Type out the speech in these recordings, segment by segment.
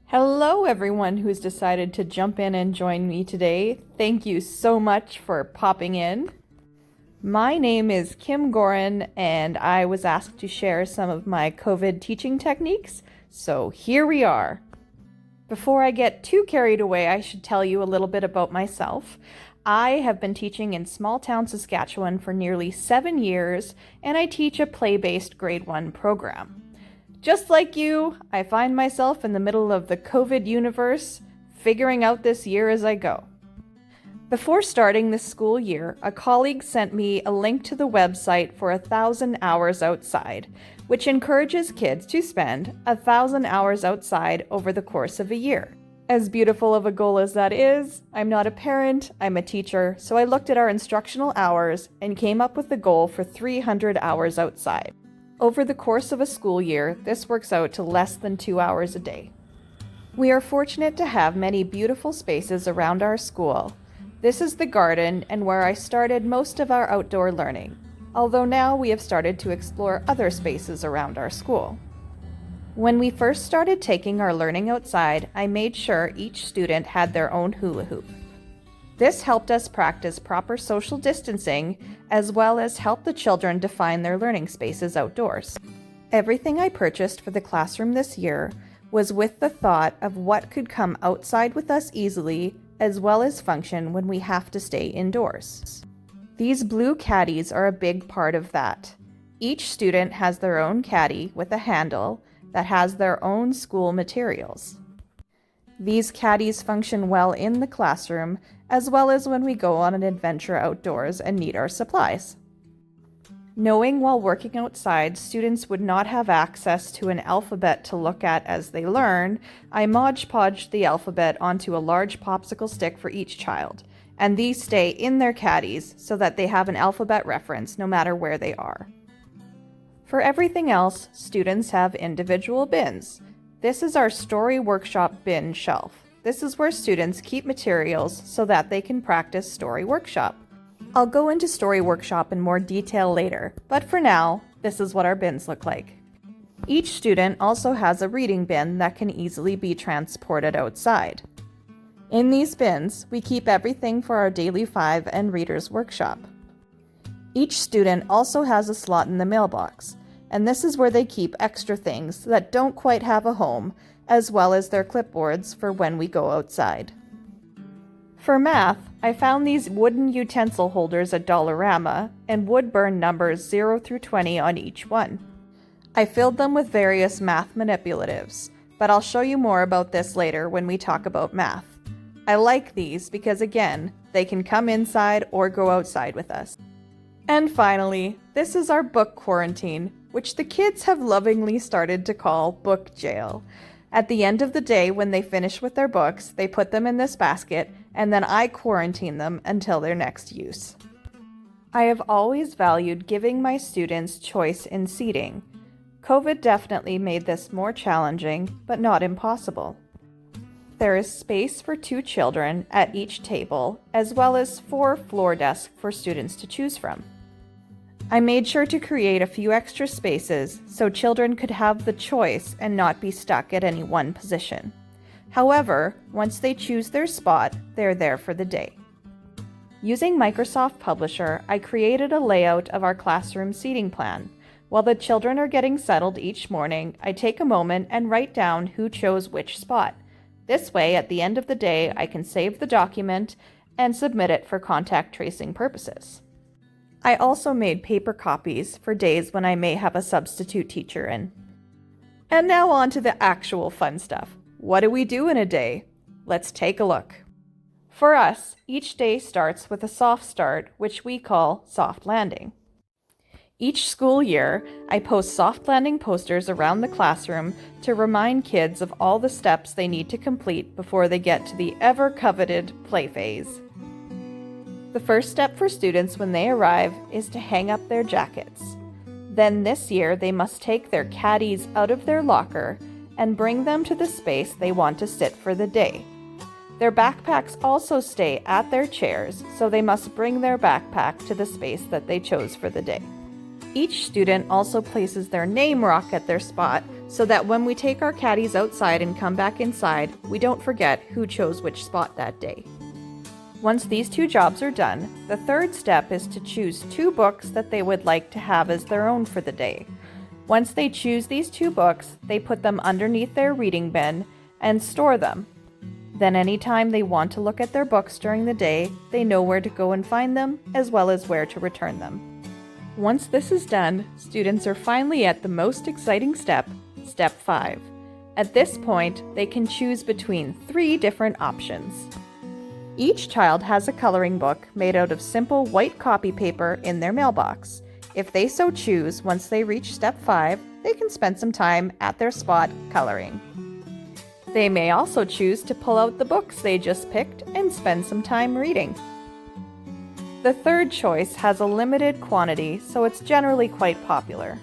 Hello, everyone who's decided to jump in and join me today. Thank you so much for popping in. My name is Kim Gorin, and I was asked to share some of my COVID teaching techniques, so here we are. Before I get too carried away, I should tell you a little bit about myself. I have been teaching in small town Saskatchewan for nearly 7 years, and I teach a play-based grade 1 program. Just like you, I find myself in the middle of the COVID universe, figuring out this year as I go. Before starting this school year, a colleague sent me a link to the website for 1,000 hours outside, which encourages kids to spend 1,000 hours outside over the course of a year. As beautiful of a goal as that is, I'm not a parent, I'm a teacher, so I looked at our instructional hours and came up with the goal for 300 hours outside. Over the course of a school year, this works out to less than 2 hours a day. We are fortunate to have many beautiful spaces around our school. This is the garden and where I started most of our outdoor learning, although now we have started to explore other spaces around our school. When we first started taking our learning outside, I made sure each student had their own hula hoop. This helped us practice proper social distancing, as well as help the children define their learning spaces outdoors. Everything I purchased for the classroom this year was with the thought of what could come outside with us easily, as well as function when we have to stay indoors. These blue caddies are a big part of that. Each student has their own caddy with a handle that has their own school materials. These caddies function well in the classroom, as well as when we go on an adventure outdoors and need our supplies. Knowing while working outside students would not have access to an alphabet to look at as they learn, I Mod Podged the alphabet onto a large popsicle stick for each child, and these stay in their caddies so that they have an alphabet reference no matter where they are. For everything else, students have individual bins. This is our Story Workshop bin shelf. This is where students keep materials so that they can practice Story Workshop. I'll go into Story Workshop in more detail later, but for now, this is what our bins look like. Each student also has a reading bin that can easily be transported outside. In these bins, we keep everything for our Daily 5 and Reader's Workshop. Each student also has a slot in the mailbox, and this is where they keep extra things that don't quite have a home, as well as their clipboards for when we go outside. For math, I found these wooden utensil holders at Dollarama and wood burn numbers 0 through 20 on each one. I filled them with various math manipulatives, but I'll show you more about this later when we talk about math. I like these because, again, they can come inside or go outside with us. And finally, this is our book quarantine, which the kids have lovingly started to call book jail. At the end of the day, when they finish with their books, they put them in this basket, and then I quarantine them until their next use. I have always valued giving my students choice in seating. COVID definitely made this more challenging, but not impossible. There is space for 2 children at each table, as well as 4 floor desks for students to choose from. I made sure to create a few extra spaces so children could have the choice and not be stuck at any one position. However, once they choose their spot, they're there for the day. Using Microsoft Publisher, I created a layout of our classroom seating plan. While the children are getting settled each morning, I take a moment and write down who chose which spot. This way, at the end of the day, I can save the document and submit it for contact tracing purposes. I also made paper copies for days when I may have a substitute teacher in. And now on to the actual fun stuff. What do we do in a day? Let's take a look. For us, each day starts with a soft start, which we call soft landing. Each school year, I post soft landing posters around the classroom to remind kids of all the steps they need to complete before they get to the ever-coveted play phase. The first step for students when they arrive is to hang up their jackets. Then this year, they must take their caddies out of their locker and bring them to the space they want to sit for the day. Their backpacks also stay at their chairs, so they must bring their backpack to the space that they chose for the day. Each student also places their name rock at their spot so that when we take our caddies outside and come back inside, we don't forget who chose which spot that day. Once these 2 jobs are done, the third step is to choose 2 books that they would like to have as their own for the day. Once they choose these 2 books, they put them underneath their reading bin and store them. Then anytime they want to look at their books during the day, they know where to go and find them, as well as where to return them. Once this is done, students are finally at the most exciting step, Step 5. At this point, they can choose between 3 different options. Each child has a coloring book made out of simple white copy paper in their mailbox. If they so choose, once they reach Step 5, they can spend some time at their spot coloring. They may also choose to pull out the books they just picked and spend some time reading. The third choice has a limited quantity, so it's generally quite popular.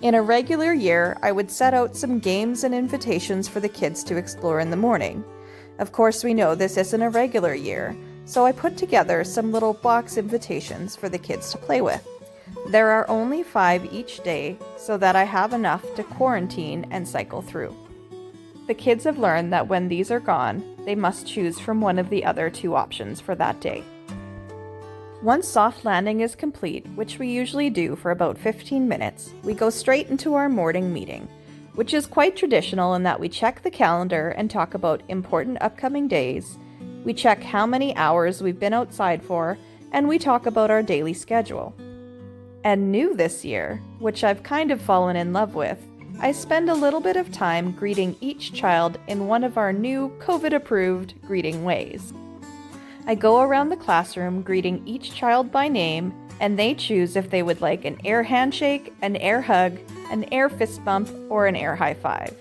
In a regular year, I would set out some games and invitations for the kids to explore in the morning. Of course, we know this isn't a regular year, so I put together some little box invitations for the kids to play with. There are only 5 each day, so that I have enough to quarantine and cycle through. The kids have learned that when these are gone, they must choose from one of the other 2 options for that day. Once soft landing is complete, which we usually do for about 15 minutes, we go straight into our morning meeting, which is quite traditional in that we check the calendar and talk about important upcoming days, we check how many hours we've been outside for, and we talk about our daily schedule. And new this year, which I've kind of fallen in love with, I spend a little bit of time greeting each child in one of our new COVID-approved greeting ways. I go around the classroom greeting each child by name, and they choose if they would like an air handshake, an air hug, an air fist bump, or an air high five.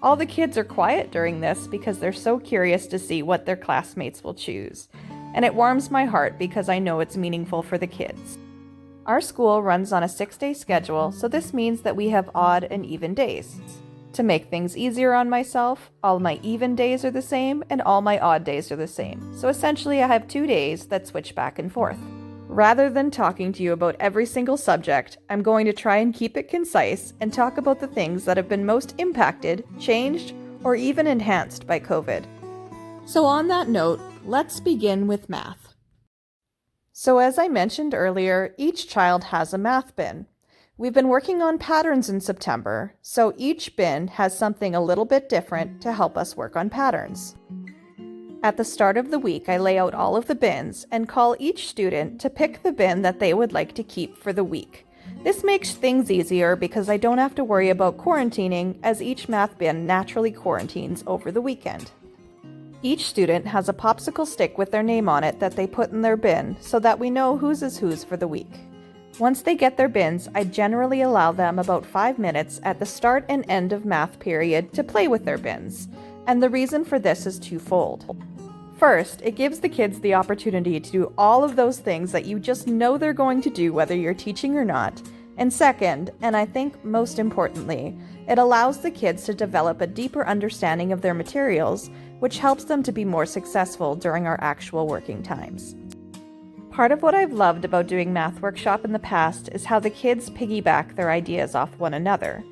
All the kids are quiet during this because they're so curious to see what their classmates will choose, and it warms my heart because I know it's meaningful for the kids. Our school runs on a 6-day schedule, so this means that we have odd and even days. To make things easier on myself, all my even days are the same and all my odd days are the same. So essentially I have 2 days that switch back and forth. Rather than talking to you about every single subject, I'm going to try and keep it concise and talk about the things that have been most impacted, changed, or even enhanced by COVID. So on that note, let's begin with math. So as I mentioned earlier, each child has a math bin. We've been working on patterns in September, so each bin has something a little bit different to help us work on patterns. At the start of the week, I lay out all of the bins and call each student to pick the bin that they would like to keep for the week. This makes things easier because I don't have to worry about quarantining, as each math bin naturally quarantines over the weekend. Each student has a popsicle stick with their name on it that they put in their bin so that we know whose is whose for the week. Once they get their bins, I generally allow them about 5 minutes at the start and end of math period to play with their bins, and the reason for this is twofold. First, it gives the kids the opportunity to do all of those things that you just know they're going to do whether you're teaching or not. And second, and I think most importantly, it allows the kids to develop a deeper understanding of their materials, which helps them to be more successful during our actual working times. Part of what I've loved about doing Math Workshop in the past is how the kids piggyback their ideas off one another.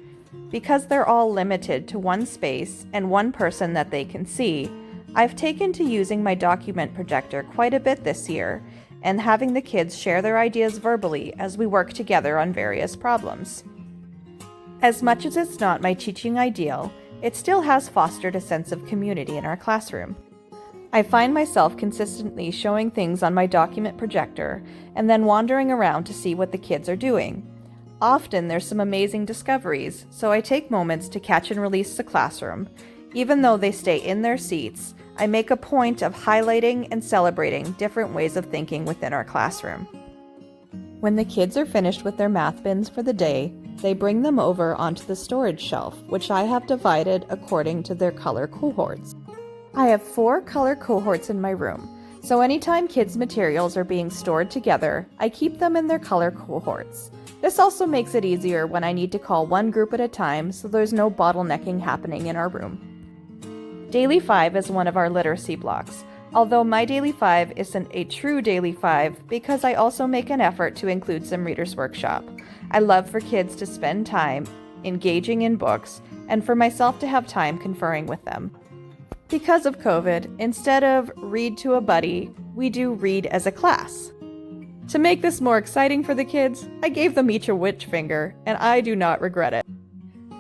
Because they're all limited to one space and one person that they can see, I've taken to using my document projector quite a bit this year and having the kids share their ideas verbally as we work together on various problems. As much as it's not my teaching ideal, it still has fostered a sense of community in our classroom. I find myself consistently showing things on my document projector and then wandering around to see what the kids are doing. Often there's some amazing discoveries, so I take moments to catch and release the classroom. Even though they stay in their seats, I make a point of highlighting and celebrating different ways of thinking within our classroom. When the kids are finished with their math bins for the day, they bring them over onto the storage shelf, which I have divided according to their color cohorts. I have 4 color cohorts in my room, so anytime kids' materials are being stored together, I keep them in their color cohorts. This also makes it easier when I need to call one group at a time, so there's no bottlenecking happening in our room. Daily 5 is one of our literacy blocks, although my Daily 5 isn't a true Daily 5 because I also make an effort to include some Reader's Workshop. I love for kids to spend time engaging in books and for myself to have time conferring with them. Because of COVID, instead of read to a buddy, we do read as a class. To make this more exciting for the kids, I gave them each a witch finger, and I do not regret it.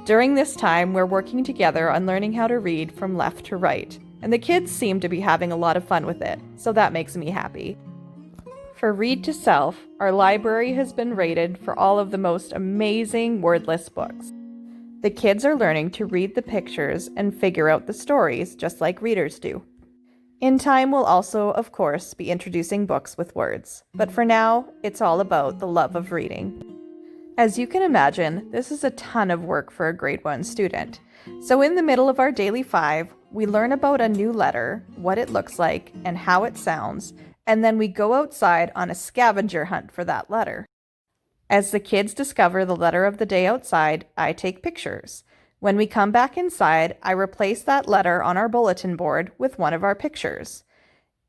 During this time, we're working together on learning how to read from left to right, and the kids seem to be having a lot of fun with it, so that makes me happy. For Read to Self, our library has been rated for all of the most amazing wordless books. The kids are learning to read the pictures and figure out the stories just like readers do. In time, we'll also, of course, be introducing books with words, but for now, it's all about the love of reading. As you can imagine, this is a ton of work for a grade 1 student. So in the middle of our daily 5, we learn about a new letter, what it looks like, and how it sounds, and then we go outside on a scavenger hunt for that letter. As the kids discover the letter of the day outside, I take pictures. When we come back inside, I replace that letter on our bulletin board with one of our pictures.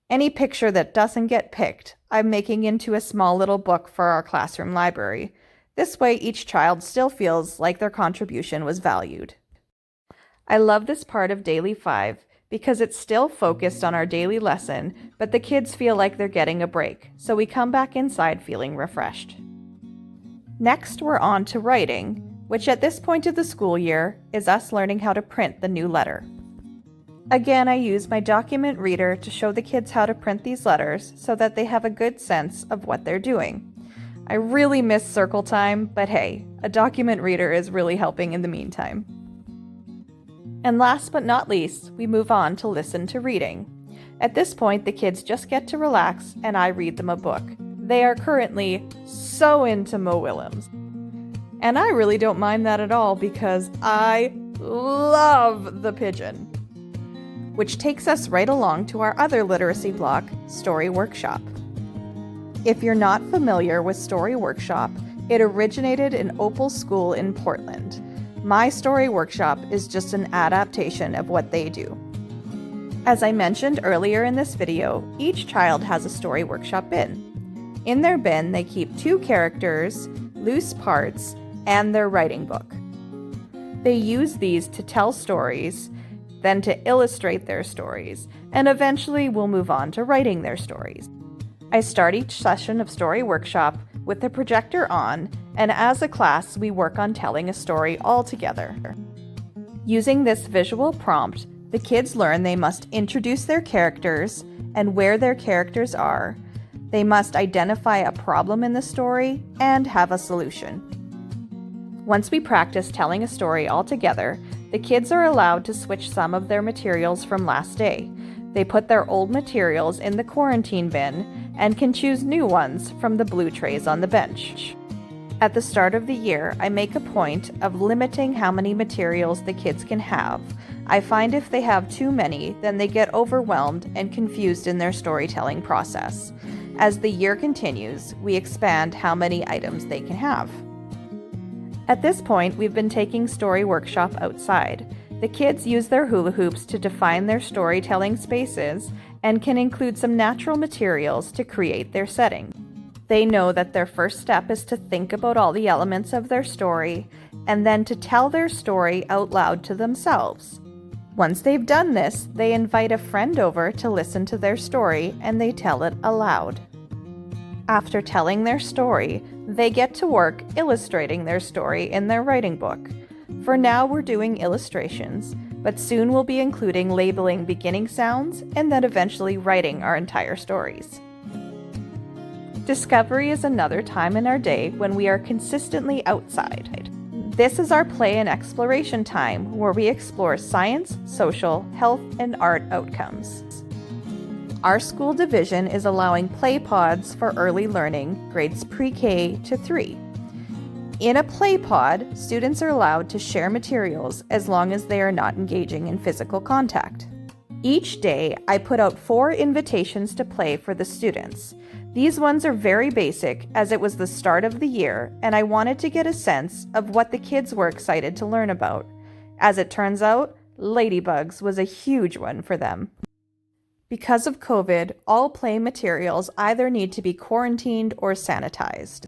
Any picture that doesn't get picked, I'm making into a small little book for our classroom library. This way, each child still feels like their contribution was valued. I love this part of Daily 5 because it's still focused on our daily lesson, but the kids feel like they're getting a break, so we come back inside feeling refreshed. Next, we're on to writing, which at this point of the school year is us learning how to print the new letter. Again, I use my document reader to show the kids how to print these letters so that they have a good sense of what they're doing. I really miss circle time, but hey, a document reader is really helping in the meantime. And last but not least, we move on to listen to reading. At this point, the kids just get to relax and I read them a book. They are currently so into Mo Willems. And I really don't mind that at all because I love The Pigeon. Which takes us right along to our other literacy block, Story Workshop. If you're not familiar with Story Workshop, it originated in Opal School in Portland. My Story Workshop is just an adaptation of what they do. As I mentioned earlier in this video, each child has a Story Workshop bin. In their bin, they keep 2 characters, loose parts, and their writing book. They use these to tell stories, then to illustrate their stories, and eventually we'll move on to writing their stories. I start each session of Story Workshop with the projector on, and as a class, we work on telling a story all together. Using this visual prompt, the kids learn they must introduce their characters and where their characters are. They must identify a problem in the story and have a solution. Once we practice telling a story all together, the kids are allowed to switch some of their materials from last day. They put their old materials in the quarantine bin and can choose new ones from the blue trays on the bench. At the start of the year, I make a point of limiting how many materials the kids can have. I find if they have too many, then they get overwhelmed and confused in their storytelling process. As the year continues, we expand how many items they can have. At this point, we've been taking Story Workshop outside. The kids use their hula hoops to define their storytelling spaces and can include some natural materials to create their setting. They know that their first step is to think about all the elements of their story and then to tell their story out loud to themselves. Once they've done this, they invite a friend over to listen to their story and they tell it aloud. After telling their story, they get to work illustrating their story in their writing book. For now, we're doing illustrations, but soon we'll be including labeling beginning sounds and then eventually writing our entire stories. Discovery is another time in our day when we are consistently outside. This is our play and exploration time where we explore science, social, health, and art outcomes. Our school division is allowing play pods for early learning, grades pre-K to 3. In a play pod, students are allowed to share materials as long as they are not engaging in physical contact. Each day, I put out 4 invitations to play for the students. These ones are very basic as it was the start of the year and I wanted to get a sense of what the kids were excited to learn about. As it turns out, ladybugs was a huge one for them. Because of COVID, all play materials either need to be quarantined or sanitized.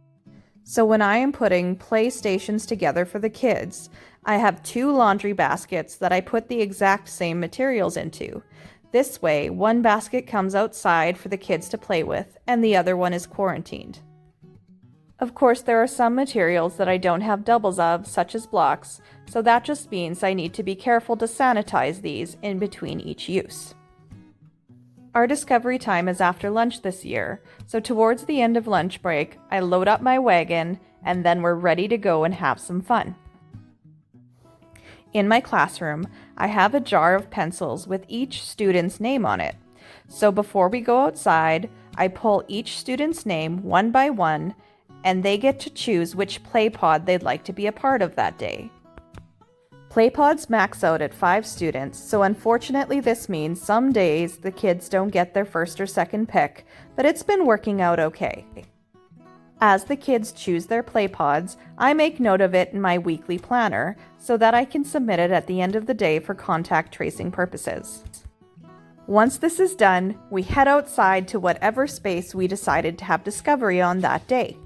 So when I am putting play stations together for the kids, I have 2 laundry baskets that I put the exact same materials into. This way, one basket comes outside for the kids to play with, and the other one is quarantined. Of course, there are some materials that I don't have doubles of, such as blocks, so that just means I need to be careful to sanitize these in between each use. Our discovery time is after lunch this year, so towards the end of lunch break, I load up my wagon, and then we're ready to go and have some fun. In my classroom, I have a jar of pencils with each student's name on it. So before we go outside, I pull each student's name one by one, and they get to choose which play pod they'd like to be a part of that day. Play pods max out at 5 students, so unfortunately this means some days the kids don't get their first or second pick, but it's been working out okay. As the kids choose their play pods, I make note of it in my weekly planner so that I can submit it at the end of the day for contact tracing purposes. Once this is done, we head outside to whatever space we decided to have discovery on that day.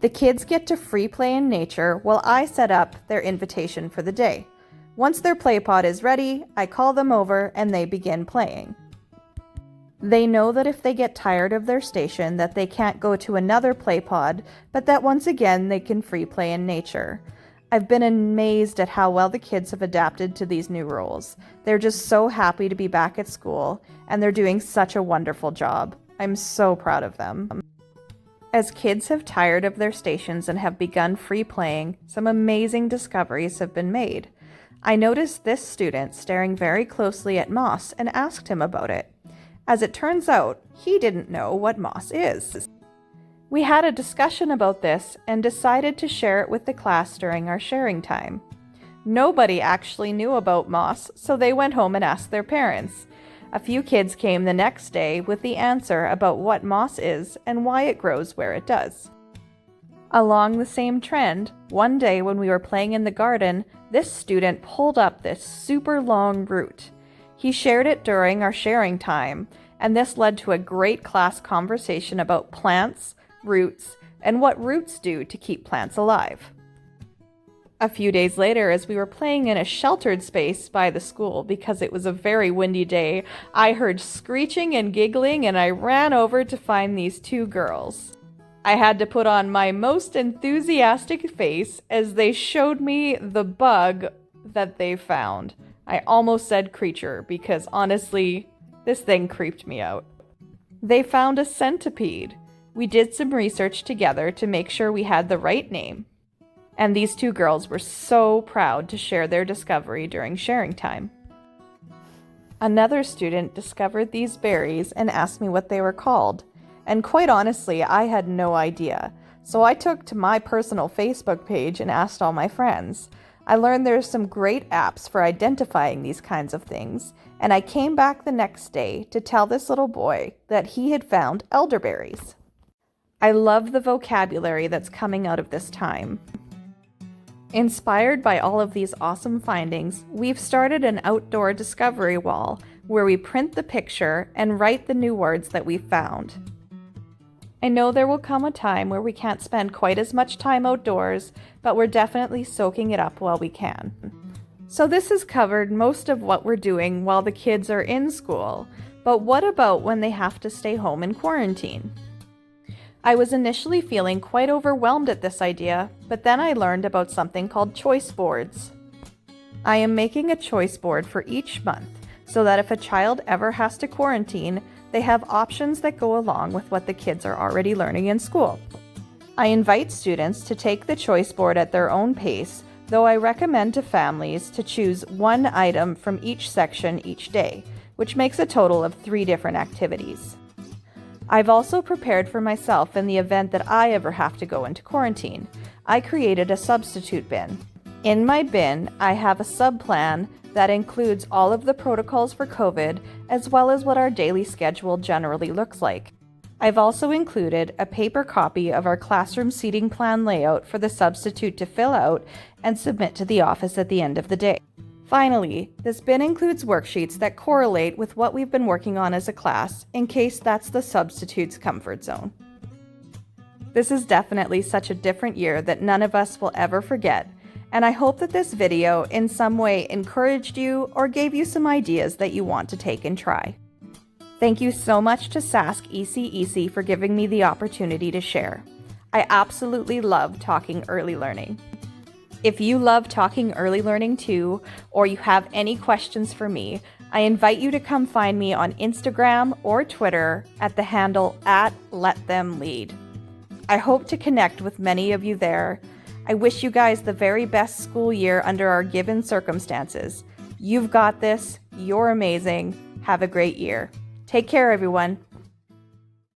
The kids get to free play in nature while I set up their invitation for the day. Once their play pod is ready, I call them over and they begin playing. They know that if they get tired of their station that they can't go to another play pod, but that once again they can free play in nature. I've been amazed at how well the kids have adapted to these new rules. They're just so happy to be back at school, and they're doing such a wonderful job. I'm so proud of them. As kids have tired of their stations and have begun free playing, some amazing discoveries have been made. I noticed this student staring very closely at moss and asked him about it. As it turns out, he didn't know what moss is. We had a discussion about this and decided to share it with the class during our sharing time. Nobody actually knew about moss, so they went home and asked their parents. A few kids came the next day with the answer about what moss is and why it grows where it does. Along the same trend, one day when we were playing in the garden, this student pulled up this super long root. He shared it during our sharing time, and this led to a great class conversation about plants, roots, and what roots do to keep plants alive. A few days later, as we were playing in a sheltered space by the school because it was a very windy day, I heard screeching and giggling and I ran over to find these 2 girls. I had to put on my most enthusiastic face as they showed me the bug that they found. I almost said creature because honestly, this thing creeped me out. They found a centipede. We did some research together to make sure we had the right name. And these 2 girls were so proud to share their discovery during sharing time. Another student discovered these berries and asked me what they were called. And quite honestly, I had no idea. So I took to my personal Facebook page and asked all my friends. I learned there's some great apps for identifying these kinds of things, and I came back the next day to tell this little boy that he had found elderberries. I love the vocabulary that's coming out of this time. Inspired by all of these awesome findings, we've started an outdoor discovery wall where we print the picture and write the new words that we've found. I know there will come a time where we can't spend quite as much time outdoors, but we're definitely soaking it up while we can. So this has covered most of what we're doing while the kids are in school, but what about when they have to stay home in quarantine? I was initially feeling quite overwhelmed at this idea, but then I learned about something called choice boards. I am making a choice board for each month so that if a child ever has to quarantine, they have options that go along with what the kids are already learning in school. I invite students to take the choice board at their own pace, though I recommend to families to choose 1 item from each section each day, which makes a total of 3 different activities. I've also prepared for myself in the event that I ever have to go into quarantine. I created a substitute bin. In my bin, I have a sub-plan that includes all of the protocols for COVID, as well as what our daily schedule generally looks like. I've also included a paper copy of our classroom seating plan layout for the substitute to fill out and submit to the office at the end of the day. Finally, this bin includes worksheets that correlate with what we've been working on as a class, in case that's the substitute's comfort zone. This is definitely such a different year that none of us will ever forget, and I hope that this video in some way encouraged you or gave you some ideas that you want to take and try. Thank you so much to Sask ECEC for giving me the opportunity to share. I absolutely love talking early learning. If you love talking early learning too, or you have any questions for me, I invite you to come find me on Instagram or Twitter at the handle @LetThemLead. I hope to connect with many of you there. I wish you guys the very best school year under our given circumstances. You've got this. You're amazing. Have a great year. Take care, everyone.